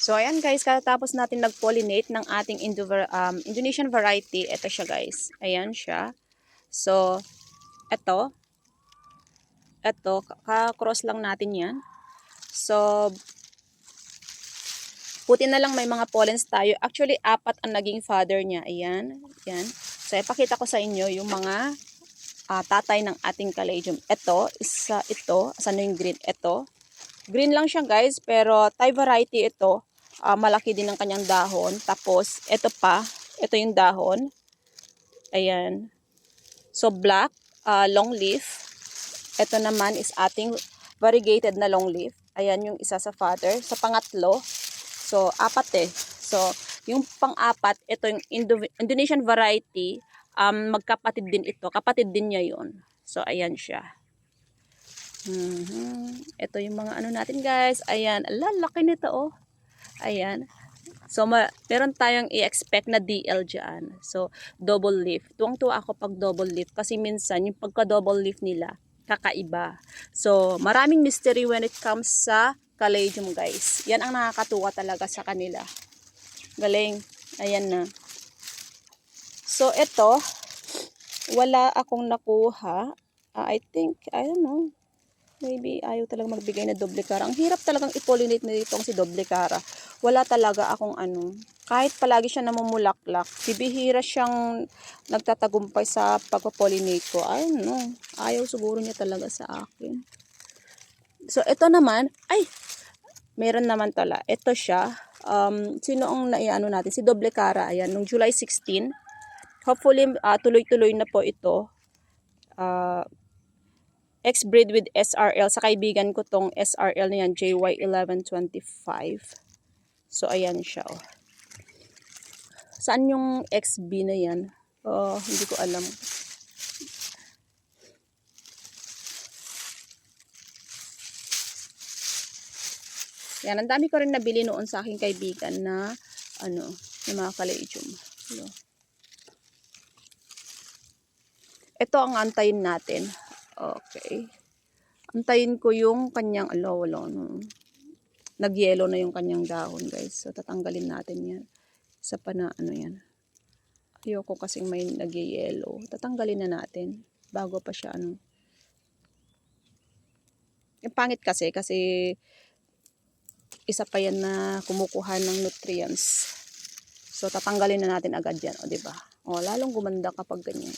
So, ayan guys, katapos natin nag-pollinate ng ating Indonesian variety. Ito siya guys. Ayan siya. So, ito, ka-cross lang natin yan. So, puti na lang may mga pollens tayo. Actually, 4 ang naging father niya. Ayan. Ayan. So, ipakita ko sa inyo yung mga tatay ng ating caladium. Ito, isa ito. Saan yung green? Ito. Green lang siya guys, pero Thai variety ito. Malaki din ang kanyang dahon. Tapos, ito pa. Ito yung dahon. Ayan. So, black, long leaf. Ito naman is ating variegated na long leaf. Ayan yung isa sa father. Sa pangatlo, so, 4 eh. So, yung pang-4, ito yung Indonesian variety. Magkapatid din ito. Kapatid din niya yun. So, ayan siya. Ito yung mga ano natin guys. Ayan. Laki nito oh. Ayan. So, meron tayong i-expect na DL dyan. So, double leaf. Tuwang-tuwa ako pag double leaf. Kasi minsan, yung pagka-double leaf nila, kakaiba. So, maraming mystery when it comes sa caladium guys. Yan ang nakakatuwa talaga sa kanila. Galing. Ayan na. So, ito, wala akong nakuha. I think, I don't know. Maybe ayaw talaga magbigay na doble cara. Ang hirap talagang i-pollinate na itong si doble cara. Wala talaga akong ano. Kahit palagi siya namumulaklak, bibihira siyang nagtatagumpay sa pagpo-pollinate ko. I don't know. Ayaw siguro niya talaga sa akin. So, ito naman, ay, meron naman tala. Ito siya. Sino ang naiano natin? Si doble cara. Ayan, nung July 16. Hopefully, tuloy-tuloy na po ito. X-breed with SRL. Sa kaibigan ko tong SRL na yan, JY1125. So, ayan siya. Oh. Saan yung XB na yan? Oh, hindi ko alam. Yan, ang dami ko rin nabili noon sa aking kaibigan na, ano, yung mga caladium. Hello. Ito ang antayin natin. Okay. Antayin ko yung kanyang, wala, no. Nag-yellow na yung kanyang dahon, guys. So, tatanggalin natin yan. Isa pa na, ano yan. Ayoko kasing may nag-yellow. Tatanggalin na natin. Bago pa siya, ano. Yung pangit kasi isa pa yan na kumukuha ng nutrients. So, tatanggalin na natin agad yan, o, diba? O, lalong gumanda kapag ganyan.